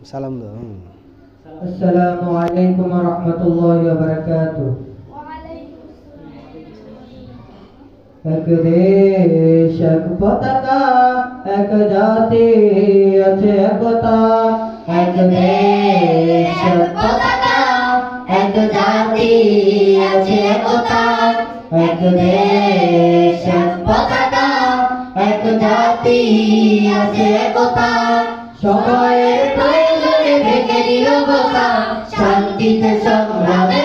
সালাম দাও। আসসালামু আলাইকুম ওয়া রাহমাতুল্লাহি ওয়া বারাকাতুহু। এক দেশ এক পতাকা, এক জাতি আছে একতা। এক দেশ এক পতাকা, এক জাতি আছে একতা। এক দেশ এক পতাকা, এক জাতি আছে একতা। সবাই প্রয়োজনে থেকে নীরবতা, শান্তিতে সংগ্রামে